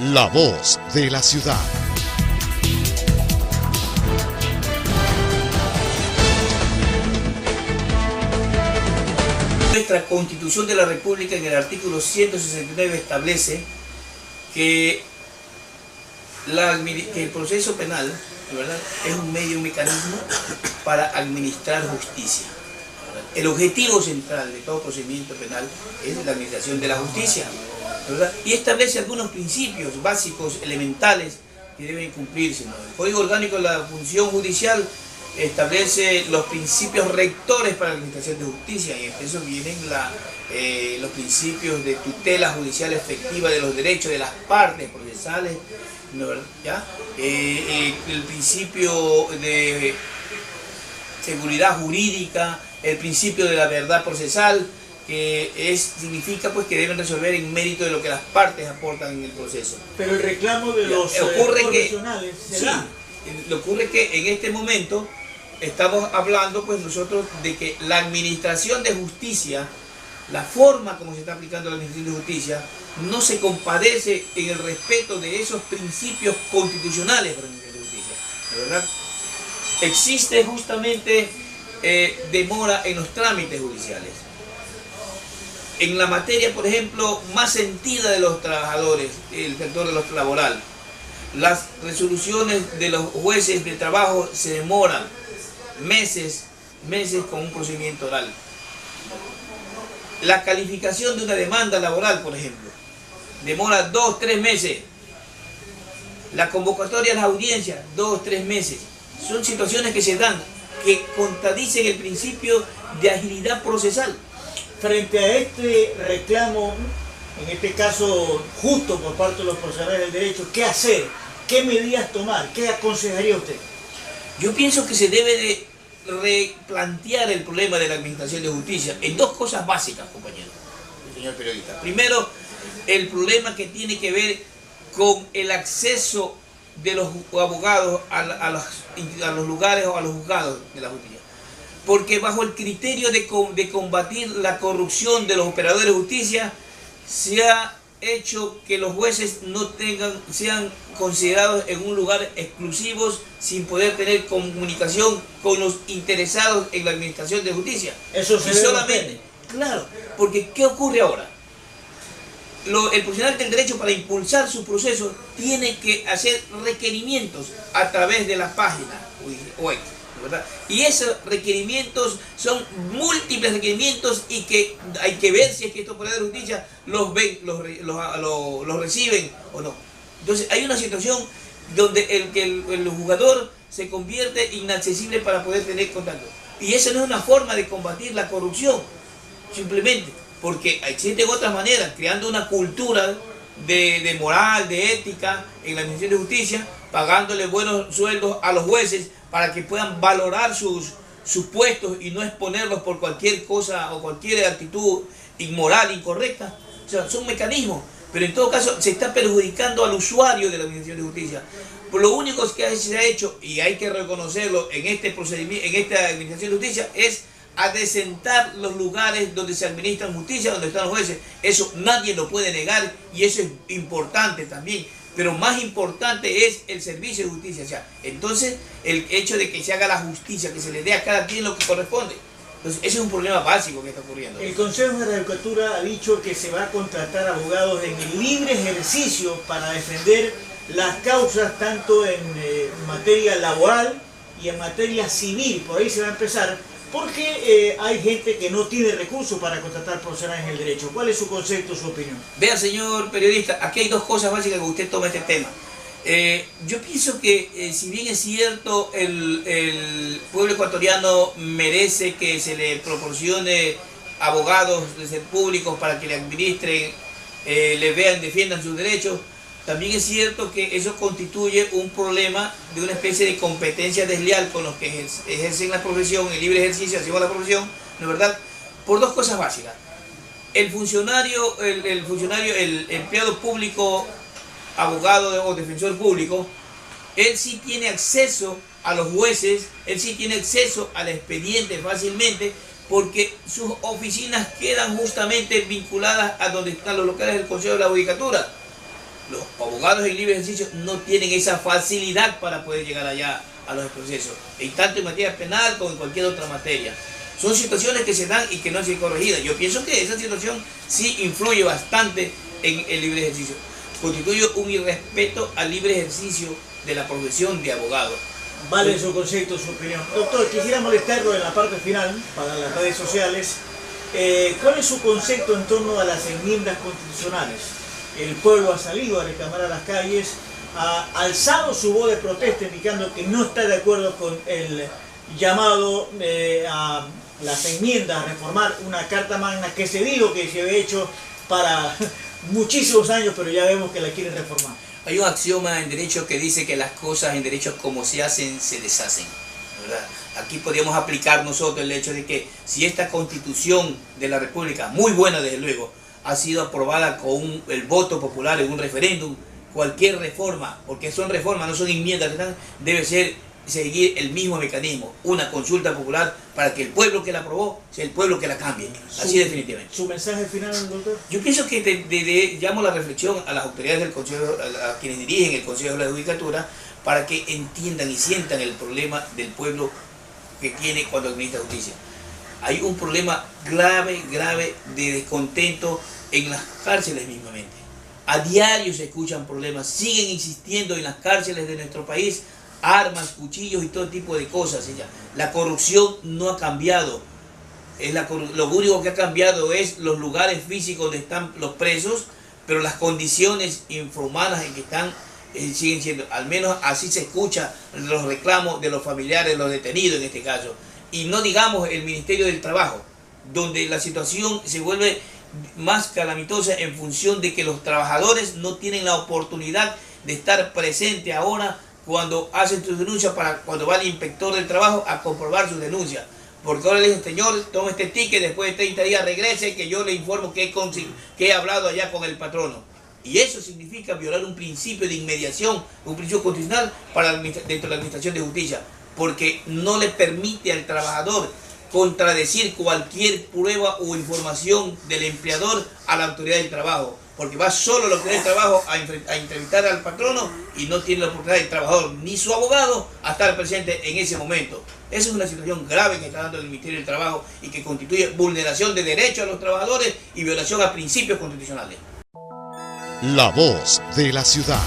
La voz de la ciudad. Nuestra Constitución de la República en el artículo 169 establece que el proceso penal, ¿verdad?, es un medio, un mecanismo para administrar justicia. El objetivo central de todo procedimiento penal es la administración de la justicia, ¿verdad? Y establece algunos principios básicos, elementales, que deben cumplirse, ¿no? El Código Orgánico de la Función Judicial establece los principios rectores para la administración de justicia, y entre eso vienen los principios de tutela judicial efectiva de los derechos de las partes procesales, ¿no? ¿Ya? El principio de seguridad jurídica, el principio de la verdad procesal, que significa pues que deben resolver en mérito de lo que las partes aportan en el proceso. Pero el reclamo de los profesionales se da. Sí, ocurre que en este momento estamos hablando pues nosotros de que la administración de justicia, la forma como se está aplicando la administración de justicia, no se compadece en el respeto de esos principios constitucionales para la administración de justicia, ¿de verdad? Existe justamente demora en los trámites judiciales. En la materia, por ejemplo, más sentida de los trabajadores, el sector de los laboral, las resoluciones de los jueces de trabajo se demoran meses con un procedimiento oral. La calificación de una demanda laboral, por ejemplo, demora 2-3 meses. La convocatoria a las audiencias, 2-3 meses. Son situaciones que se dan, que contradicen el principio de agilidad procesal. Frente a este reclamo, en este caso justo por parte de los profesionales del derecho, ¿qué hacer? ¿Qué medidas tomar? ¿Qué aconsejaría usted? Yo pienso que se debe de replantear el problema de la administración de justicia en dos cosas básicas, compañero, señor periodista. Primero, el problema que tiene que ver con el acceso de los abogados a los lugares o a los juzgados de la justicia. Porque bajo el criterio de combatir la corrupción de los operadores de justicia, se ha hecho que los jueces sean considerados en un lugar exclusivos sin poder tener comunicación con los interesados en la administración de justicia. Eso se solamente, claro, porque ¿qué ocurre ahora? El profesional del derecho, para impulsar su proceso, tiene que hacer requerimientos a través de la página web, ¿verdad? Y esos requerimientos son múltiples requerimientes y que hay que ver si es que estos operadores de justicia los ven, los reciben o no. Entonces hay una situación donde el jugador se convierte inaccesible para poder tener contacto. Y esa no es una forma de combatir la corrupción, simplemente. Porque existen otras maneras, creando una cultura de moral, de ética en la administración de justicia, pagándole buenos sueldos a los jueces para que puedan valorar sus puestos y no exponerlos por cualquier cosa o cualquier actitud inmoral, incorrecta. O sea, son mecanismos, pero en todo caso se está perjudicando al usuario de la administración de justicia. Por lo único que se ha hecho, y hay que reconocerlo en este procedimiento, en esta administración de justicia, es adecentar los lugares donde se administran justicia, donde están los jueces. Eso nadie lo puede negar y eso es importante también. Pero más importante es el servicio de justicia. O sea, entonces el hecho de que se haga la justicia, que se le dé a cada quien lo que corresponde. Entonces ese es un problema básico que está ocurriendo. El Consejo de la Judicatura ha dicho que se va a contratar abogados en el libre ejercicio para defender las causas tanto en materia laboral y en materia civil. Por ahí se va a empezar. Porque hay gente que no tiene recursos para contratar profesionales en el derecho. ¿Cuál es su concepto, su opinión? Vea, señor periodista, aquí hay dos cosas básicas que usted toma este tema. Yo pienso que si bien es cierto, el pueblo ecuatoriano merece que se le proporcione abogados de ser públicos para que le administren, le vean, defiendan sus derechos, también es cierto que eso constituye un problema de una especie de competencia desleal con los que ejercen la profesión, el libre ejercicio hacia la profesión, ¿no es verdad? Por dos cosas básicas. El empleado público, abogado o defensor público, él sí tiene acceso a los jueces, él sí tiene acceso al expediente fácilmente, porque sus oficinas quedan justamente vinculadas a donde están los locales del Consejo de la Judicatura. Los abogados en libre ejercicio no tienen esa facilidad para poder llegar allá a los procesos, en tanto en materia penal como en cualquier otra materia. Son situaciones que se dan y que no han sido corregidas. Yo pienso que esa situación sí influye bastante en el libre ejercicio. Constituye un irrespeto al libre ejercicio de la profesión de abogado. Vale su concepto, su opinión. Doctor, quisiera molestarlo en la parte final, para las redes sociales. ¿Cuál es su concepto en torno a las enmiendas constitucionales? El pueblo ha salido a reclamar a las calles, ha alzado su voz de protesta indicando que no está de acuerdo con el llamado a las enmiendas, a reformar una carta magna que se dijo que se había hecho para muchísimos años, pero ya vemos que la quieren reformar. Hay un axioma en derecho que dice que las cosas en derecho como se hacen, se deshacen, ¿verdad? Aquí podríamos aplicar nosotros el hecho de que si esta Constitución de la República, muy buena desde luego, ha sido aprobada con el voto popular en un referéndum, cualquier reforma, porque son reformas, no son enmiendas, debe seguir el mismo mecanismo, una consulta popular para que el pueblo que la aprobó sea el pueblo que la cambie, así definitivamente. ¿Su mensaje final, doctor? Yo pienso que llamo la reflexión a las autoridades del Consejo, a quienes dirigen el Consejo de la Judicatura, para que entiendan y sientan el problema del pueblo que tiene cuando administra justicia. Hay un problema grave de descontento en las cárceles mismamente. A diario se escuchan problemas, siguen insistiendo en las cárceles de nuestro país armas, cuchillos y todo tipo de cosas. La corrupción no ha cambiado. Lo único que ha cambiado es los lugares físicos donde están los presos, pero las condiciones infrahumanas en que están siguen siendo, al menos así se escucha los reclamos de los familiares de los detenidos en este caso. Y no digamos el Ministerio del Trabajo, donde la situación se vuelve más calamitosa en función de que los trabajadores no tienen la oportunidad de estar presente ahora cuando hacen sus denuncias, para cuando va el inspector del trabajo a comprobar sus denuncias. Porque ahora le dicen, señor, tome este ticket, después de 30 días regrese, que yo le informo que he hablado allá con el patrono. Y eso significa violar un principio de inmediación, un principio constitucional dentro de la administración de justicia, porque no le permite al trabajador contradecir cualquier prueba o información del empleador a la autoridad del trabajo, porque va solo la autoridad del trabajo a entrevistar al patrono y no tiene la oportunidad del trabajador ni su abogado a estar presente en ese momento. Esa es una situación grave que está dando el Ministerio del Trabajo y que constituye vulneración de derechos a los trabajadores y violación a principios constitucionales. La voz de la ciudad.